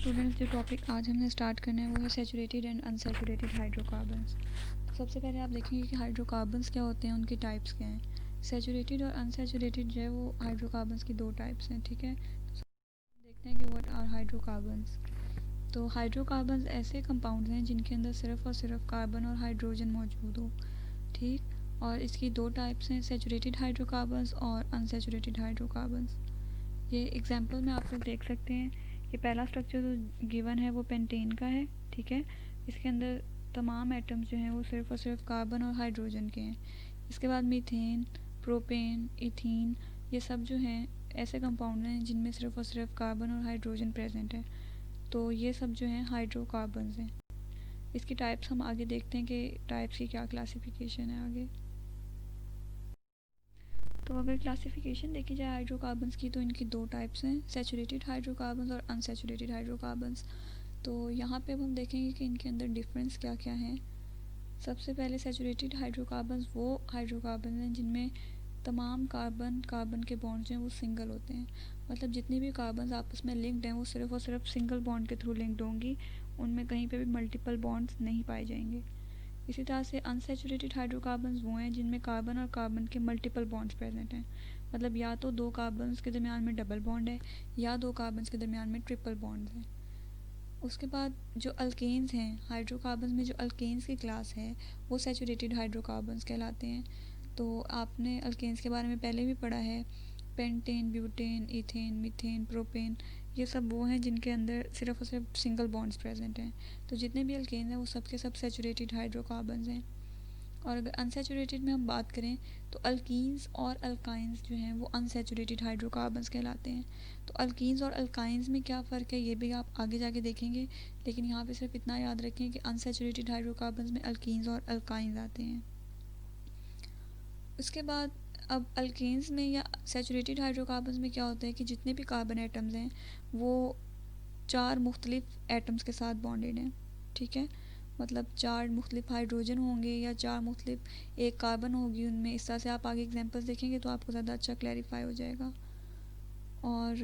Students, जो topic आज हमने स्टार्ट करना है वो है सैचुरेटेड एंड अनसैचुरेटेड हाइड्रोकार्बन्स। सबसे पहले आप देखेंगे कि हाइड्रोकार्बन्स क्या होते हैं, उनकी टाइप्स क्या हैं। सैचुरेटेड और अनसैचुरेटेड जो है वो हाइड्रोकार्बन्स की दो टाइप्स हैं, ठीक है। तो देखते हैं कि व्हाट आर हाइड्रोकार्बन्स। तो हाइड्रोकार्बन्स ऐसे कंपाउंड्स हैं जिनके अंदर सिर्फ और सिर्फ कार्बन और हाइड्रोजन मौजूद हो, ठीक। और इसकी दो टाइप्स हैं, सैचुरेटेड हाइड्रोकार्बन्स और अनसैचुरेटेड हाइड्रोकार्बन्स। ये एग्जांपल में आप लोग देख सकते हैं कि पहला स्ट्रक्चर जो गिवन है वो पेंटेन का है, ठीक है। इसके अंदर तमाम एटम्स जो हैं वो सिर्फ और सिर्फ कार्बन और हाइड्रोजन के हैं। इसके बाद मीथेन, प्रोपेन, इथीन, ये सब जो हैं ऐसे कंपाउंड हैं जिनमें सिर्फ और सिर्फ कार्बन और हाइड्रोजन प्रेजेंट है। तो ये सब जो हैं हाइड्रोकार्बन्स हैं। इसकी टाइप्स हम आगे देखते हैं कि टाइप्स की क्या क्लासिफिकेशन है आगे। तो अगर क्लासिफिकेशन देखी जाए हाइड्रोकार्बन्स की तो इनकी दो टाइप्स हैं, सैचुरेटेड हाइड्रोकार्बन्स और अनसैचुरेटेड हाइड्रोकार्बन्स। तो यहाँ पे अब हम देखेंगे कि इनके अंदर डिफरेंस क्या क्या है। सबसे पहले सैचुरेटेड हाइड्रोकार्बन्स वो हाइड्रोकार्बन हैं जिनमें तमाम कार्बन के बॉन्ड्स हैं वो सिंगल होते हैं। मतलब जितनी भी कार्बन आपस में लिंक्ड हैं वो सिर्फ और सिर्फ सिंगल बॉन्ड के थ्रू लिंक्ड होंगी, उनमें कहीं पे भी मल्टीपल बॉन्ड्स नहीं पाए जाएंगे। इसी तरह से अनसैचुरेटेड हाइड्रोकार्बन्स वो हैं जिनमें कार्बन और कार्बन के मल्टीपल बॉन्ड्स प्रेजेंट हैं। मतलब या तो दो कार्बन्स के दरमियान में डबल बॉन्ड है या दो कार्बन्स के दरमियान में ट्रिपल बॉन्ड्स हैं। उसके बाद जो अल्केन्स हैं, हाइड्रोकार्बन्स में जो अल्केन्स की क्लास है वो सैचुरेटेड हाइड्रोकार्बन्स कहलाते हैं। तो आपने अल्केन्स के बारे में पहले भी पढ़ा है, pentane, butane, ethane, methane, propane, ये सब वो हैं जिनके अंदर सिर्फ और सिर्फ सिंगल बॉन्ड्स प्रेजेंट हैं। तो जितने भी अल्केन हैं वो सब के सब सैचुरेटेड हाइड्रोकार्बन्स हैं। और अगर अनसैचुरेटेड में हम बात करें तो अल्कीन्स और अल्काइंस जो हैं वो अनसैचुरेटेड हाइड्रोकार्बन्स कहलाते हैं। तो अल्कीन्स और अल्काइंस में क्या फ़र्क है ये भी आप आगे जाके देखेंगे, लेकिन यहाँ पे सिर्फ इतना याद रखें कि अनसैचुरेटेड हाइड्रोकार्बन्स में अल्कीन्स और अल्काइंस आते हैं। उसके बाद अब अल्केन्स में या सैचुरेटेड हाइड्रोकार्बन्स में क्या होता है कि जितने भी कार्बन एटम्स हैं वो चार मुख्तलिफ एटम्स के साथ बॉन्डेड हैं, ठीक है। मतलब चार मुख्तलिफ हाइड्रोजन होंगे या चार मुख्तलिफ एक कार्बन होगी उनमें। इस तरह से आप आगे एग्जांपल्स देखेंगे तो आपको ज़्यादा अच्छा क्लैरिफाई हो जाएगा। और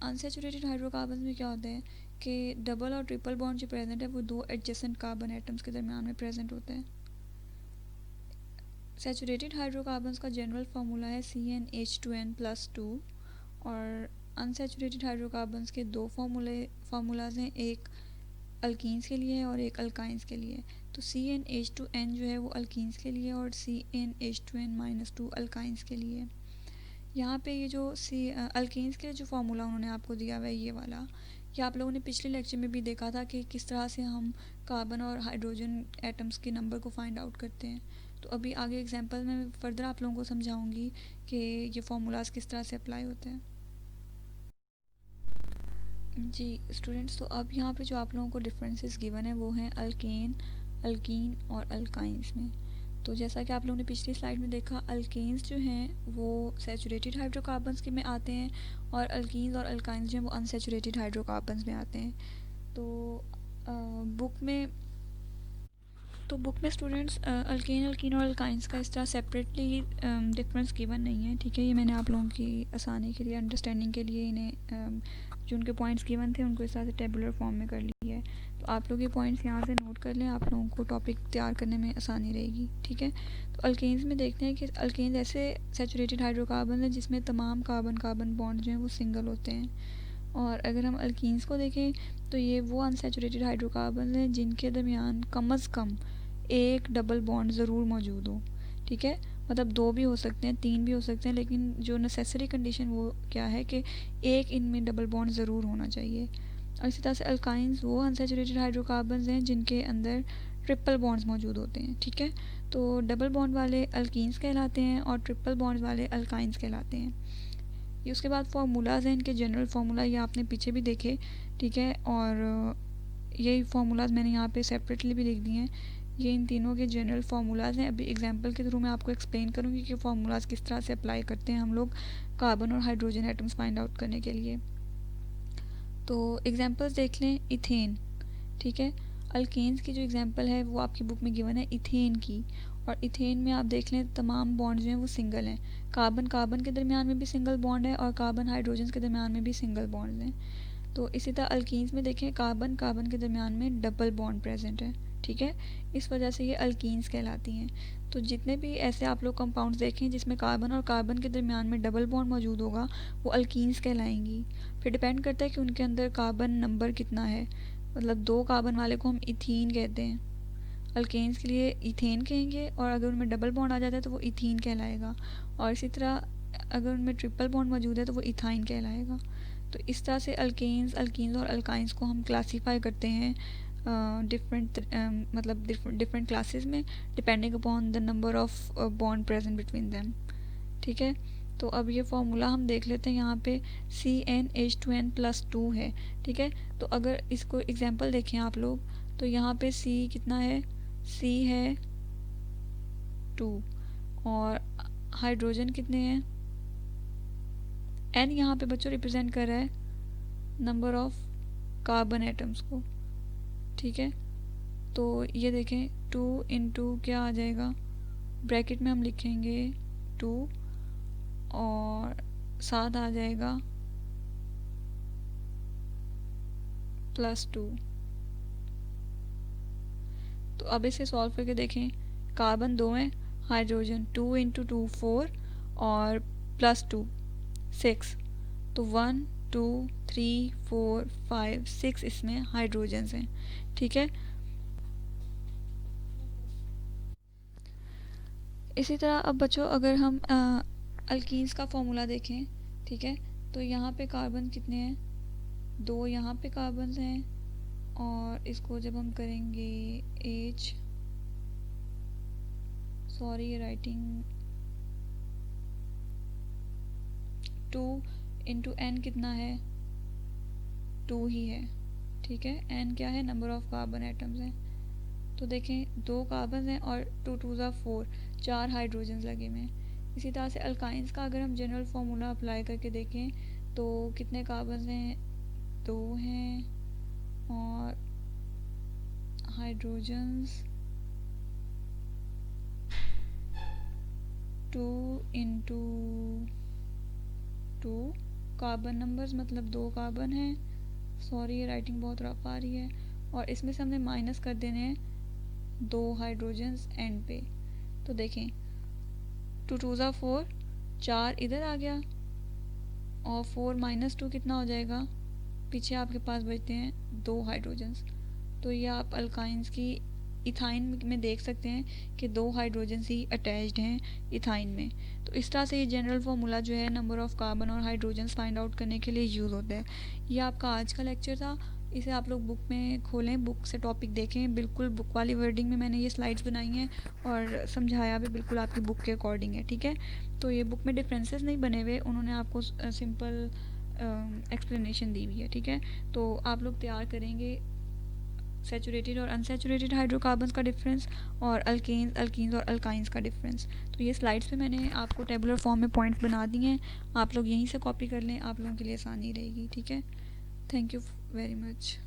अनसैचुरेटेड हाइड्रोकार्बन्स में क्या होता है कि डबल और ट्रिपल बॉन्ड जो प्रेजेंट है वो दो एडजेसेंट कार्बन एटम्स के दरमियान में प्रेजेंट होता है। सैचुरेटेड हाइड्रोकार्बन्स का जनरल फार्मूला है CnH2n+2 और अनसैचुरेटेड हाइड्रोकार्बन्स के दो फार्मूलाज हैं, एक अल्कीन्स के लिए और एक अल्काइंस के लिए। तो CnH2n जो है वो अल्कीन्स के लिए और CnH2n-2 अल्काइंस के लिए। यहाँ पे ये जो अल्कीन्स के लिए जो फार्मूला उन्होंने आपको दिया हुआ है ये वाला, ये आप लोगों ने पिछले लेक्चर में भी देखा था कि किस तरह से हम कार्बन और हाइड्रोजन एटम्स के नंबर को फाइंड आउट करते हैं। तो अभी आगे एग्जांपल में फर्दर आप लोगों को समझाऊंगी कि ये फार्मूलाज किस तरह से अप्लाई होते हैं। जी स्टूडेंट्स, तो अब यहाँ पे जो आप लोगों को डिफरेंसेस गिवन है वो हैं अल्केन, अल्कीन और अल्काइंस में। तो जैसा कि आप लोगों ने पिछली स्लाइड में देखा, अल्केन्स जो हैं वो सैचुरेटेड हाइड्रोकार्बन्स के में आते हैं और अल्कीन्स और अल्काइंस जो हैं वो अनसैचुरेटेड हाइड्रोकार्बन्स में आते हैं। तो बुक में स्टूडेंट्स अल्केन, अल्कीन और अल्काइंस का इस तरह सेपरेटली डिफरेंस गिवन नहीं है, ठीक है। ये मैंने आप लोगों की आसानी के लिए, अंडरस्टैंडिंग के लिए इन्हें जो उनके पॉइंट्स गिवन थे उनको इस तरह से टेबुलर फॉर्म में कर लिया है। तो आप लोग ये पॉइंट्स यहाँ से नोट कर लें, आप लोगों को टॉपिक तैयार करने में आसानी रहेगी, ठीक है। तो अल्केन्स में देखते हैं कि अल्केन्स ऐसे सैचुरेटेड हाइड्रोकार्बन हैं जिसमें तमाम कार्बन बॉन्ड जो हैं वो सिंगल होते हैं। और अगर हम अल्कीन्स को देखें तो ये वो अनसैचुरेटेड हाइड्रोकार्बन हैं जिनके दरमियान कम अज़ कम एक डबल बॉन्ड ज़रूर मौजूद हो, ठीक है। मतलब दो भी हो सकते हैं, तीन भी हो सकते हैं, लेकिन जो नेसेसरी कंडीशन वो क्या है कि एक इनमें डबल बॉन्ड ज़रूर होना चाहिए। और इसी तरह से अल्काइंस वो अनसैचुरेटेड हाइड्रोकार्बन्स हैं जिनके अंदर ट्रिपल बॉन्ड्स मौजूद होते हैं, ठीक है। तो डबल बॉन्ड वाले अल्कीन्स कहलाते हैं और ट्रिपल बॉन्ड वाले अल्काइंस कहलाते हैं। ये उसके बाद फार्मूलाज हैं, इनके जनरल फार्मूला ये आपने पीछे भी देखे, ठीक है। और यही फार्मूलाज मैंने यहाँ पे सेपरेटली भी लिख दिए हैं। ये इन तीनों के जनरल फार्मूलाज हैं। अभी एग्जांपल के थ्रू मैं आपको एक्सप्लेन करूँगी कि फार्मूलाज किस तरह से अप्लाई करते हैं हम लोग कार्बन और हाइड्रोजन एटम्स फाइंड आउट करने के लिए। तो एग्जांपल्स देख लें, इथेन, ठीक है। अल्केन्स की जो एग्जांपल है वो आपकी बुक में गिवन है इथेन की। और इथेन में आप देख लें तमाम बॉन्ड जो हैं वो सिंगल हैं। कार्बन के दरमियान में भी सिंगल बॉन्ड है और कार्बन हाइड्रोजन के दरमियान में भी सिंगल बॉन्ड हैं। तो इसी तरह अल्कीन्स में देखें कार्बन कार्बन के दरमियान में डबल बॉन्ड प्रेजेंट है, ठीक है, इस वजह से ये अल्कीन्स कहलाती हैं। तो जितने भी ऐसे आप लोग कंपाउंड्स देखें जिसमें कार्बन और कार्बन के दरमियान में डबल बॉन्ड मौजूद होगा वो अल्कीन्स कहलाएंगी। फिर डिपेंड करता है कि उनके अंदर कार्बन नंबर कितना है, मतलब 2 कार्बन वाले को हम इथीन कहते हैं, अल्केन्स के लिए इथेन कहेंगे, और अगर उनमें डबल बॉन्ड आ जाता है तो वो इथीन कहलाएगा, और इसी तरह अगर उनमें ट्रिपल बॉन्ड मौजूद है तो वो इथाइन कहलाएगा। तो इस तरह से अल्केन्स अल्कीन्स और अल्काइंस को हम क्लासीफाई करते हैं डिफरेंट मतलब डिफरेंट क्लासेस में depending upon the number of bond present between them, ठीक है। तो अब ये फार्मूला हम देख लेते हैं, यहाँ पे CnH2n+2 है, ठीक है। तो अगर इसको एग्जांपल देखें आप लोग, तो यहाँ पे C कितना है, C है 2 और हाइड्रोजन कितने हैं, N यहाँ पे बच्चों रिप्रेजेंट कर रहा है नंबर ऑफ कार्बन एटम्स को, ठीक है। तो ये देखें 2 इंटू क्या आ जाएगा, ब्रैकेट में हम लिखेंगे 2 और साथ आ जाएगा +2। तो अब इसे सॉल्व करके देखें, कार्बन 2 हैं, हाइड्रोजन 2 इंटू 2 4 और +2 6, तो 1 2 3 4 5 6 इसमें हाइड्रोजन्स हैं, ठीक है। इसी तरह अब बच्चों अगर हम अल्कीन्स का फॉर्मूला देखें, ठीक है, तो यहाँ पे कार्बन कितने हैं, 2 यहाँ पे कार्बन हैं, और इसको जब हम करेंगे ये राइटिंग 2 इंटू n कितना है, 2 ही है, ठीक है। n क्या है, नंबर ऑफ कार्बन एटम्स हैं। तो देखें 2 कार्बन हैं और 2 2 ज़ा 4, 4 हाइड्रोजन्स लगे हुए हैं। इसी तरह से अल्काइंस का अगर हम जनरल फार्मूला अप्लाई करके देखें तो कितने कार्बन हैं, 2 हैं, और हाइड्रोजन्स 2 इंटू 2, कार्बन नंबर्स मतलब 2 कार्बन हैं, सॉरी ये राइटिंग बहुत रफ आ रही है, और इसमें से हमने माइनस कर देने हैं 2 हाइड्रोजन्स एंड पे। तो देखें 2 2 ज़ा 4, 4 इधर आ गया, और 4 - 2 कितना हो जाएगा, पीछे आपके पास बचते हैं 2 हाइड्रोजन्स। तो ये आप अल्काइंस की इथाइन में देख सकते हैं कि 2 हाइड्रोजन्स ही अटैच्ड हैं इथाइन में। तो इस तरह से ये जनरल फार्मूला जो है नंबर ऑफ़ कार्बन और हाइड्रोजन्स फाइंड आउट करने के लिए यूज़ होता है। ये आपका आज का लेक्चर था, इसे आप लोग बुक में खोलें, बुक से टॉपिक देखें, बिल्कुल बुक वाली वर्डिंग में मैंने ये स्लाइड्स बनाई हैं और समझाया भी बिल्कुल आपकी बुक के अकॉर्डिंग है, ठीक है। तो ये बुक में डिफरेंसेस नहीं बने हुए, उन्होंने आपको सिंपल एक्सप्लेनेशन दी हुई है, ठीक है। तो आप लोग तैयार करेंगे सैचुरेटेड और अनसैचुरेटेड हाइड्रोकार्बन्स का डिफरेंस, और अल्केन्स अल्कीन्स और अल्काइंस का डिफरेंस। तो ये स्लाइड्स पे मैंने आपको टेबुलर फॉर्म में पॉइंट्स बना दिए हैं, आप लोग यहीं से कॉपी कर लें, आप लोगों के लिए आसानी रहेगी, ठीक है। Thank you very much.